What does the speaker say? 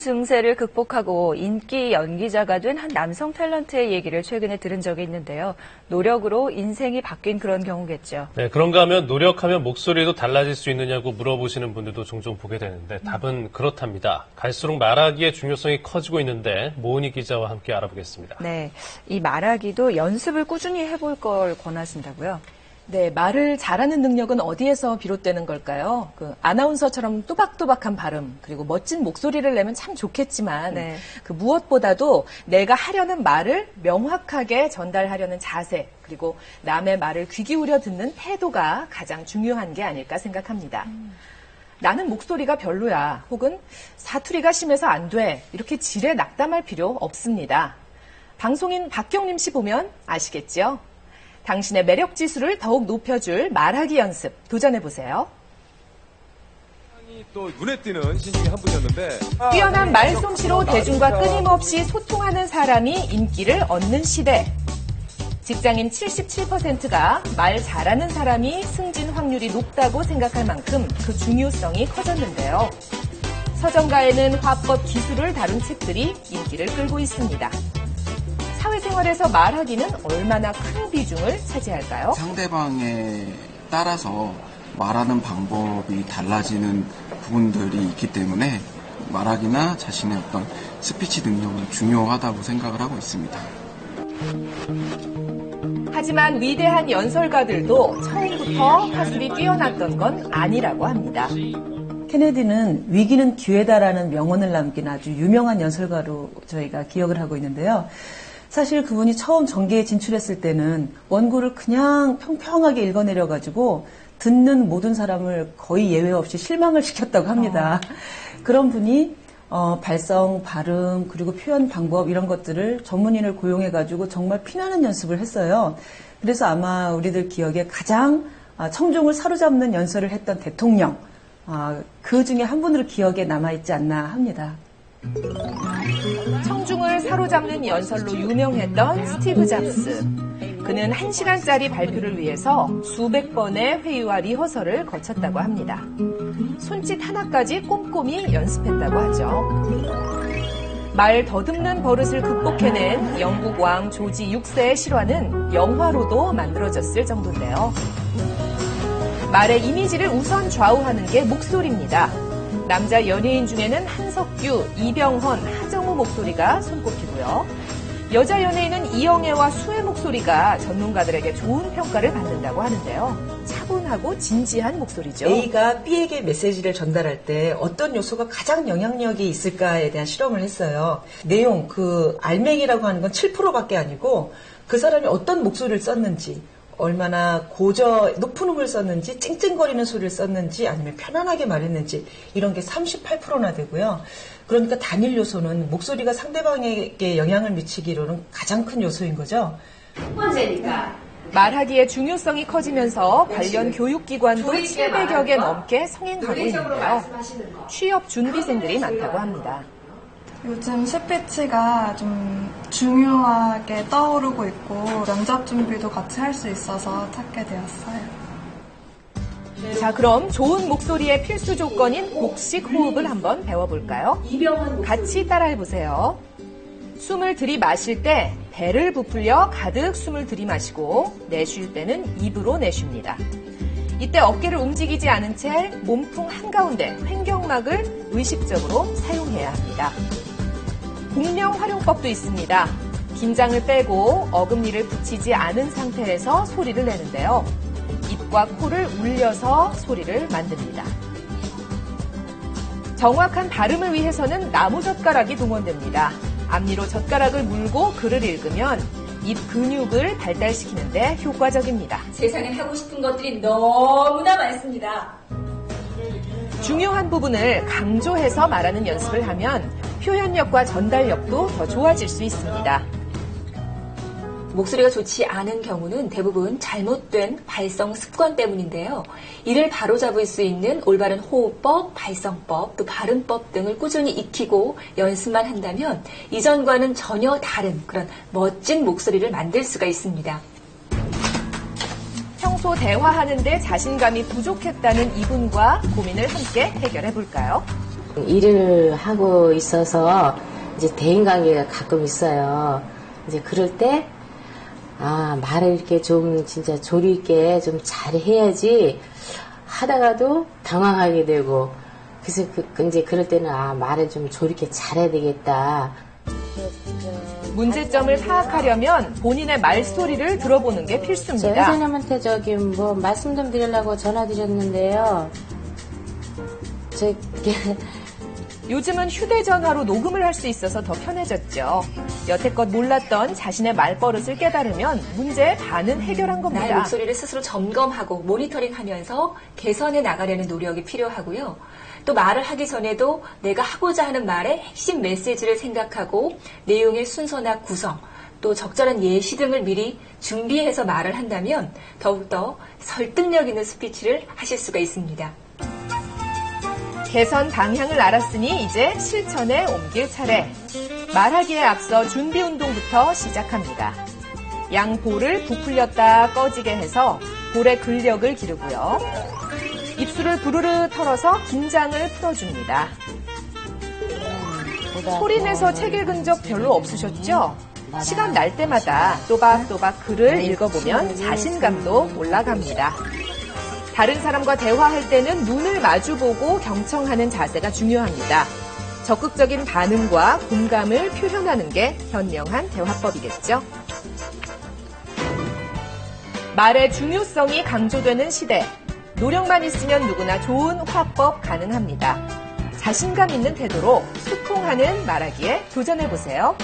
증세를 극복하고 인기 연기자가 된 한 남성 탤런트의 얘기를 최근에 들은 적이 있는데요. 노력으로 인생이 바뀐 그런 경우겠죠. 네, 그런가 하면 노력하면 목소리도 달라질 수 있느냐고 물어보시는 분들도 종종 보게 되는데 답은 그렇답니다. 갈수록 말하기의 중요성이 커지고 있는데 모은희 기자와 함께 알아보겠습니다. 네, 이 말하기도 연습을 꾸준히 해볼 걸 권하신다고요? 네, 말을 잘하는 능력은 어디에서 비롯되는 걸까요? 아나운서처럼 또박또박한 발음, 그리고 멋진 목소리를 내면 참 좋겠지만, 네. 무엇보다도 내가 하려는 말을 명확하게 전달하려는 자세, 그리고 남의 말을 귀 기울여 듣는 태도가 가장 중요한 게 아닐까 생각합니다. 나는 목소리가 별로야, 혹은 사투리가 심해서 안 돼, 이렇게 지레 낙담할 필요 없습니다. 방송인 박경림 씨 보면 아시겠죠? 당신의 매력 지수를 더욱 높여줄 말하기 연습 도전해보세요. 또 눈에 띄는 신인이 한 분이었는데 뛰어난 말솜씨로 대중과 끊임없이 소통하는 사람이 인기를 얻는 시대. 직장인 77%가 말 잘하는 사람이 승진 확률이 높다고 생각할 만큼 그 중요성이 커졌는데요. 서점가에는 화법 기술을 다룬 책들이 인기를 끌고 있습니다. 사회생활에서 말하기는 얼마나 큰 비중을 차지할까요? 상대방에 따라서 말하는 방법이 달라지는 부분들이 있기 때문에 말하기나 자신의 어떤 스피치 능력은 중요하다고 생각을 하고 있습니다. 하지만 위대한 연설가들도 처음부터 화술이 뛰어났던 건 아니라고 합니다. 케네디는 위기는 기회다라는 명언을 남긴 아주 유명한 연설가로 저희가 기억을 하고 있는데요. 사실 그분이 처음 정계에 진출했을 때는 원고를 그냥 평평하게 읽어내려가지고 듣는 모든 사람을 거의 예외 없이 실망을 시켰다고 합니다. 그런 분이 발성, 발음, 그리고 표현 방법 이런 것들을 전문인을 고용해가지고 정말 피나는 연습을 했어요. 그래서 아마 우리들 기억에 가장 청중을 사로잡는 연설을 했던 대통령, 그 중에 한 분으로 기억에 남아있지 않나 합니다. 청중을 사로잡는 연설로 유명했던 스티브 잡스. 그는 1시간짜리 발표를 위해서 수백 번의 회의와 리허설을 거쳤다고 합니다. 손짓 하나까지 꼼꼼히 연습했다고 하죠. 말 더듬는 버릇을 극복해낸 영국 왕 조지 6세의 실화는 영화로도 만들어졌을 정도인데요. 말의 이미지를 우선 좌우하는 게 목소리입니다. 남자 연예인 중에는 한석규, 이병헌, 하정우 목소리가 손꼽히고요. 여자 연예인은 이영애와 수혜 목소리가 전문가들에게 좋은 평가를 받는다고 하는데요. 차분하고 진지한 목소리죠. A가 B에게 메시지를 전달할 때 어떤 요소가 가장 영향력이 있을까에 대한 실험을 했어요. 내용, 알맹이라고 하는 건 7%밖에 아니고 그 사람이 어떤 목소리를 썼는지, 얼마나 높은 음을 썼는지, 찡찡거리는 소리를 썼는지, 아니면 편안하게 말했는지, 이런 게 38%나 되고요. 그러니까 단일 요소는 목소리가 상대방에게 영향을 미치기로는 가장 큰 요소인 거죠. 첫 번째니까. 말하기의 중요성이 커지면서 관련 교육기관도 700여 개 넘게 성행하고 있는데요. 취업 준비생들이 많다고 합니다. 요즘 스피치가 좀 중요하게 떠오르고 있고 면접 준비도 같이 할 수 있어서 찾게 되었어요. 자, 그럼 좋은 목소리의 필수 조건인 복식 호흡을 한번 배워볼까요? 같이 따라해보세요. 숨을 들이마실 때 배를 부풀려 가득 숨을 들이마시고 내쉴 때는 입으로 내쉽니다. 이때 어깨를 움직이지 않은 채 몸통 한가운데 횡격막을 의식적으로 사용해야 합니다. 공명 활용법도 있습니다. 긴장을 빼고 어금니를 붙이지 않은 상태에서 소리를 내는데요. 입과 코를 울려서 소리를 만듭니다. 정확한 발음을 위해서는 나무젓가락이 동원됩니다. 앞니로 젓가락을 물고 글을 읽으면 입 근육을 발달시키는데 효과적입니다. 세상엔 하고 싶은 것들이 너무나 많습니다. 중요한 부분을 강조해서 말하는 연습을 하면 표현력과 전달력도 더 좋아질 수 있습니다. 목소리가 좋지 않은 경우는 대부분 잘못된 발성 습관 때문인데요. 이를 바로잡을 수 있는 올바른 호흡법, 발성법, 또 발음법 등을 꾸준히 익히고 연습만 한다면 이전과는 전혀 다른 그런 멋진 목소리를 만들 수가 있습니다. 평소 대화하는데 자신감이 부족했다는 이분과 고민을 함께 해결해 볼까요? 일을 하고 있어서 이제 대인 관계가 가끔 있어요. 이제 그럴 때 말을 이렇게 좀 진짜 조리 있게 좀 잘해야지 하다가도 당황하게 되고, 그래서 이제 그럴 때는 말을 좀 조리 있게 잘해야 되겠다. 문제점을 파악하려면 본인의 말소리를 들어보는 게 필수입니다. 회장님한테 뭐 말씀 좀 드리려고 전화 드렸는데요. 요즘은 휴대전화로 녹음을 할 수 있어서 더 편해졌죠. 여태껏 몰랐던 자신의 말버릇을 깨달으면 문제의 반은 해결한 겁니다. 나의 목소리를 스스로 점검하고 모니터링하면서 개선해 나가려는 노력이 필요하고요. 또 말을 하기 전에도 내가 하고자 하는 말의 핵심 메시지를 생각하고 내용의 순서나 구성, 또 적절한 예시 등을 미리 준비해서 말을 한다면 더욱더 설득력 있는 스피치를 하실 수가 있습니다. 개선 방향을 알았으니 이제 실천에 옮길 차례. 말하기에 앞서 준비 운동부터 시작합니다. 양 볼을 부풀렸다 꺼지게 해서 볼의 근력을 기르고요. 입술을 부르르 털어서 긴장을 풀어줍니다. 소리내서 책 읽은 적 별로 없으셨죠? 시간 날 때마다 또박또박 글을 읽어보면 자신감도 올라갑니다. 다른 사람과 대화할 때는 눈을 마주보고 경청하는 자세가 중요합니다. 적극적인 반응과 공감을 표현하는 게 현명한 대화법이겠죠. 말의 중요성이 강조되는 시대. 노력만 있으면 누구나 좋은 화법 가능합니다. 자신감 있는 태도로 소통하는 말하기에 도전해보세요.